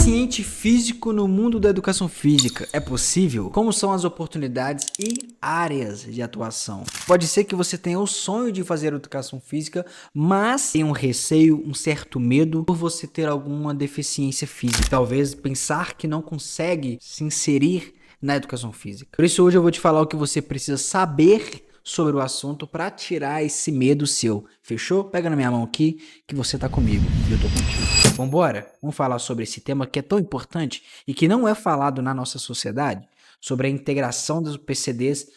Paciente físico no mundo da educação física é possível? Como são as oportunidades e áreas de atuação? Pode ser que você tenha o sonho de fazer educação física, mas tenha um receio, um certo medo por você ter alguma deficiência física. Talvez pensar que não consegue se inserir na educação física. Por isso hoje eu vou te falar o que você precisa saber sobre o assunto para tirar esse medo seu. Fechou? Pega na minha mão aqui que você tá comigo e eu tô contigo. Vambora? Vamos falar sobre esse tema que é tão importante e que não é falado na nossa sociedade, sobre a integração dos PCDs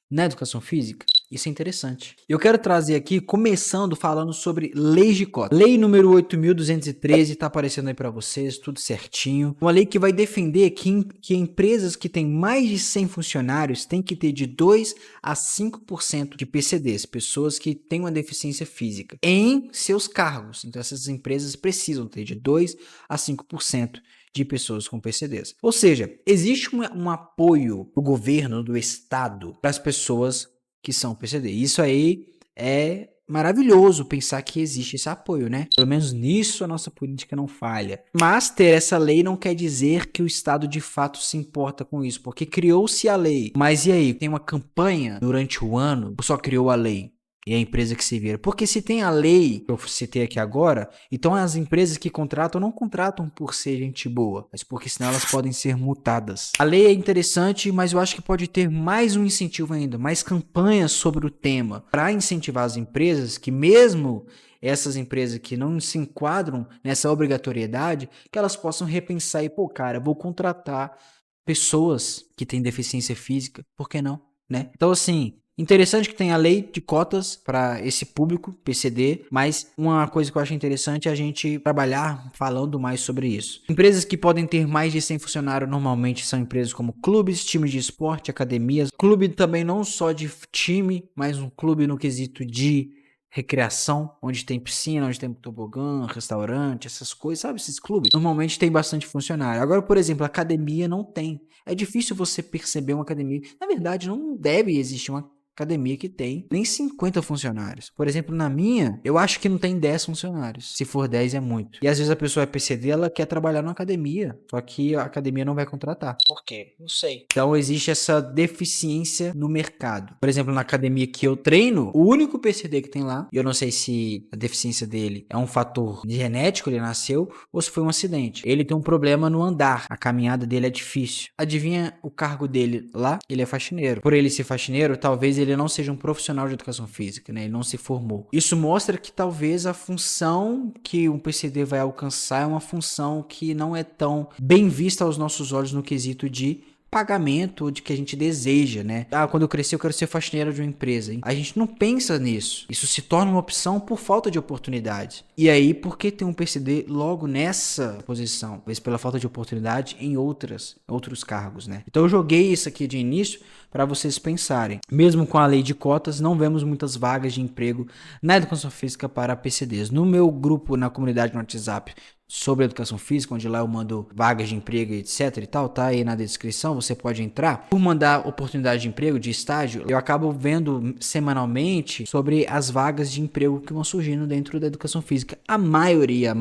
na educação física. Isso é interessante. Eu quero trazer aqui, começando falando sobre leis de cota. Lei número 8.213 está aparecendo aí para vocês, tudo certinho. Uma lei que vai defender que empresas que têm mais de 100 funcionários têm que ter de 2 a 5% de PCDs, pessoas que têm uma deficiência física, em seus cargos. Então essas empresas precisam ter de 2 a 5% de pessoas com PCDs. Ou seja, existe um apoio do governo, do estado, para as pessoas que são PCD. Isso aí é maravilhoso pensar que existe esse apoio, né? Pelo menos nisso a nossa política não falha. Mas ter essa lei não quer dizer que o estado de fato se importa com isso, porque criou-se a lei. Mas e aí? Tem uma campanha durante o ano ou só criou a lei? E a empresa que se vira. Porque se tem a lei que eu citei aqui agora, então as empresas que contratam não contratam por ser gente boa, mas porque senão elas podem ser multadas. A lei é interessante, mas eu acho que pode ter mais um incentivo ainda, mais campanhas sobre o tema, para incentivar as empresas que mesmo essas empresas que não se enquadram nessa obrigatoriedade, que elas possam repensar e, pô, cara, vou contratar pessoas que têm deficiência física, por que não, né? Então, assim, interessante que tem a lei de cotas para esse público, PCD, mas uma coisa que eu acho interessante é a gente trabalhar falando mais sobre isso. Empresas que podem ter mais de 100 funcionários normalmente são empresas como clubes, times de esporte, academias. Clube também não só de time, mas um clube no quesito de recreação, onde tem piscina, onde tem tobogã, restaurante, essas coisas, sabe? Esses clubes normalmente tem bastante funcionário. Agora, por exemplo, academia não tem. É difícil você perceber uma academia. Na verdade, não deve existir uma academia que tem nem 50 funcionários. Por exemplo, na minha, eu acho que não tem 10 funcionários. Se for 10 é muito. E às vezes a pessoa é PCD, ela quer trabalhar numa academia, só que a academia não vai contratar. Por quê? Não sei. Então existe essa deficiência no mercado. Por exemplo, na academia que eu treino, o único PCD que tem lá, e eu não sei se a deficiência dele é um fator genético, ele nasceu, ou se foi um acidente. Ele tem um problema no andar, a caminhada dele é difícil. Adivinha o cargo dele lá? Ele é faxineiro. Por ele ser faxineiro, talvez ele não seja um profissional de educação física, né? Ele não se formou. Isso mostra que talvez a função que um PCD vai alcançar é uma função que não é tão bem vista aos nossos olhos no quesito de pagamento de que a gente deseja, né? Ah, quando eu crescer eu quero ser faxineiro de uma empresa. Hein? A gente não pensa nisso. Isso se torna uma opção por falta de oportunidade. E aí, por que tem um PCD logo nessa posição? Talvez pela falta de oportunidade em outros cargos, né? Então eu joguei isso aqui de início para vocês pensarem. Mesmo com a lei de cotas, não vemos muitas vagas de emprego na educação física para PCDs. No meu grupo, na comunidade no WhatsApp, sobre educação física, onde lá eu mando vagas de emprego, etc e tal, tá aí na descrição, você pode entrar. Por mandar oportunidade de emprego, de estágio, eu acabo vendo semanalmente sobre as vagas de emprego que vão surgindo dentro da educação física. A maioria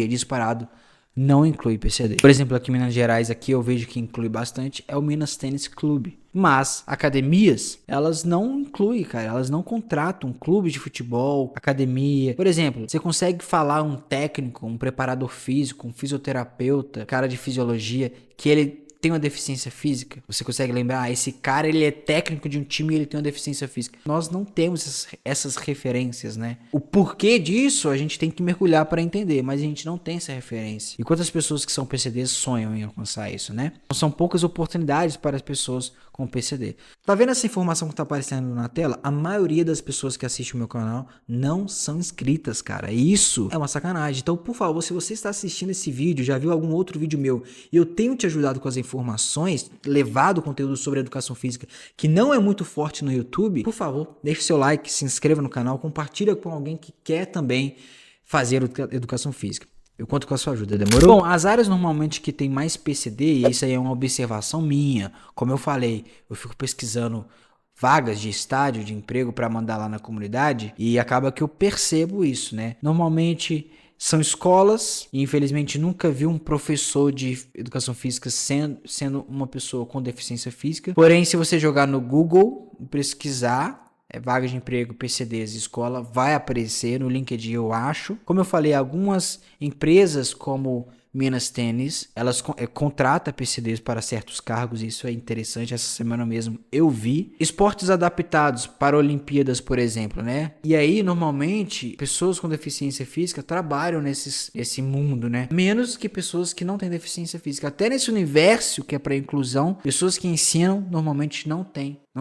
disparado, não inclui PCD. Por exemplo, aqui em Minas Gerais, aqui eu vejo que inclui bastante, é o Minas Tênis Clube. Mas academias, elas não incluem, cara, elas não contratam clubes de futebol, academia. Por exemplo, você consegue falar um técnico, um preparador físico, um fisioterapeuta, cara de fisiologia, que ele tem uma deficiência física? Você consegue lembrar, esse cara ele é técnico de um time e ele tem uma deficiência física. Nós não temos essas referências, né? O porquê disso a gente tem que mergulhar para entender, mas a gente não tem essa referência. E quantas pessoas que são PCDs sonham em alcançar isso, né? Então, são poucas oportunidades para as pessoas com PCD. Tá vendo essa informação que tá aparecendo na tela? A maioria das pessoas que assistem o meu canal não são inscritas, cara. E isso é uma sacanagem. Então, por favor, se você está assistindo esse vídeo, já viu algum outro vídeo meu e eu tenho te ajudado com as informações, levado conteúdo sobre educação física que não é muito forte no YouTube, por favor, deixe seu like, se inscreva no canal, compartilha com alguém que quer também fazer educação física. Eu conto com a sua ajuda, demorou? Bom, as áreas normalmente que tem mais PCD, e isso aí é uma observação minha, como eu falei, eu fico pesquisando vagas de estágio, de emprego para mandar lá na comunidade e acaba que eu percebo isso, né? Normalmente são escolas, e infelizmente nunca vi um professor de educação física sendo uma pessoa com deficiência física. Porém, se você jogar no Google e pesquisar, vaga de emprego, PCDs, escola, vai aparecer no LinkedIn, eu acho. Como eu falei, algumas empresas como Minas Tênis, elas contratam PCDs para certos cargos, e isso é interessante. Essa semana mesmo eu vi. Esportes adaptados para Olimpíadas, por exemplo, né? E aí, normalmente, pessoas com deficiência física trabalham nesse mundo, né? Menos que pessoas que não têm deficiência física. Até nesse universo que é para inclusão, pessoas que ensinam normalmente não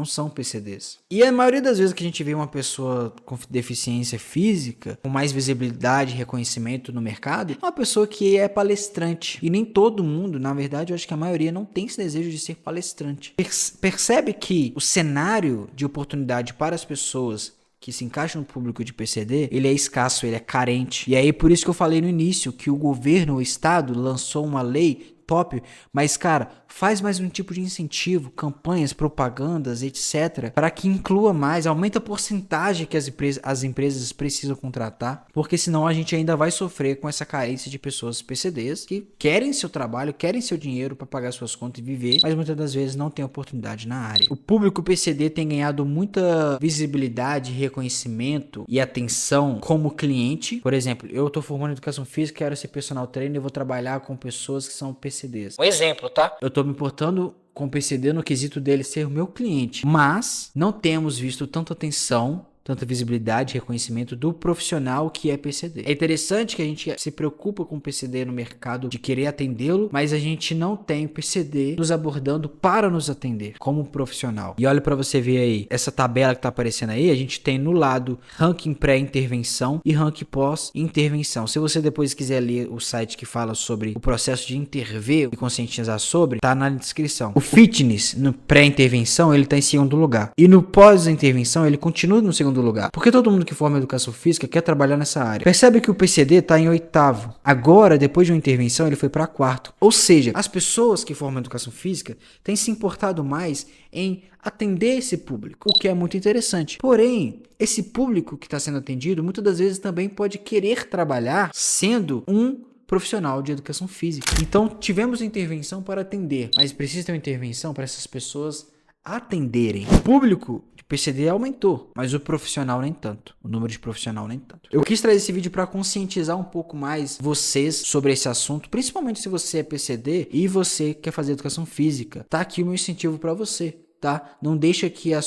são PCDs. E a maioria das vezes que a gente vê uma pessoa com deficiência física, com mais visibilidade e reconhecimento no mercado, é uma pessoa que é palestrante. E nem todo mundo, na verdade, eu acho que a maioria não tem esse desejo de ser palestrante. Percebe que o cenário de oportunidade para as pessoas que se encaixam no público de PCD, ele é escasso, ele é carente. E aí, por isso que eu falei no início que o governo, o estado, lançou uma lei top, mas cara, faz mais um tipo de incentivo, campanhas, propagandas, etc, para que inclua mais, aumenta a porcentagem que as empresas precisam contratar, porque senão a gente ainda vai sofrer com essa carência de pessoas PCDs que querem seu trabalho, querem seu dinheiro para pagar suas contas e viver, mas muitas das vezes não tem oportunidade na área. O público PCD tem ganhado muita visibilidade, reconhecimento e atenção como cliente. Por exemplo, eu tô formando em educação física, quero ser personal trainer, eu vou trabalhar com pessoas que são PCDs. Um exemplo, tá? Eu tô me importando com o PCD no quesito dele ser o meu cliente, mas não temos visto tanta atenção, tanta visibilidade e reconhecimento do profissional que é PCD. É interessante que a gente se preocupa com o PCD no mercado de querer atendê-lo, mas a gente não tem o PCD nos abordando para nos atender como profissional. E olha para você ver aí, essa tabela que tá aparecendo aí, a gente tem no lado ranking pré-intervenção e ranking pós-intervenção. Se você depois quiser ler o site que fala sobre o processo de intervir e conscientizar sobre, tá na descrição. O fitness no pré-intervenção, ele tá em segundo lugar. E no pós-intervenção, ele continua no segundo lugar. Porque todo mundo que forma educação física quer trabalhar nessa área. Percebe que o PCD está em 8º. Agora, depois de uma intervenção, ele foi para 4º. Ou seja, as pessoas que formam educação física têm se importado mais em atender esse público, o que é muito interessante. Porém, esse público que está sendo atendido, muitas das vezes também pode querer trabalhar sendo um profissional de educação física. Então, tivemos intervenção para atender, mas precisa ter uma intervenção para essas pessoas atenderem. O público PCD aumentou, mas o profissional nem tanto. O número de profissional nem tanto. Eu quis trazer esse vídeo para conscientizar um pouco mais vocês sobre esse assunto, principalmente se você é PCD e você quer fazer educação física. Tá aqui o meu incentivo para você, tá? Não deixa que as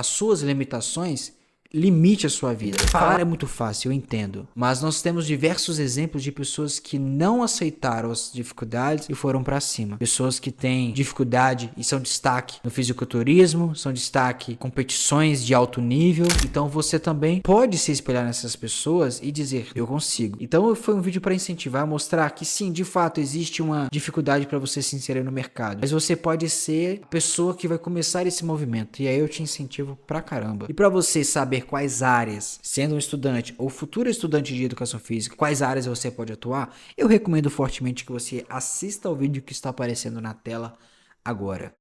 suas limitações limite a sua vida. Falar é muito fácil, eu entendo. Mas nós temos diversos exemplos de pessoas que não aceitaram as dificuldades e foram pra cima. Pessoas que têm dificuldade e são destaque no fisiculturismo, são destaque em competições de alto nível. Então você também pode se espelhar nessas pessoas e dizer, eu consigo. Então foi um vídeo para incentivar, mostrar que sim, de fato existe uma dificuldade para você se inserir no mercado. Mas você pode ser a pessoa que vai começar esse movimento. E aí eu te incentivo pra caramba. E para você saber quais áreas, sendo um estudante ou futuro estudante de educação física, quais áreas você pode atuar, eu recomendo fortemente que você assista ao vídeo que está aparecendo na tela agora.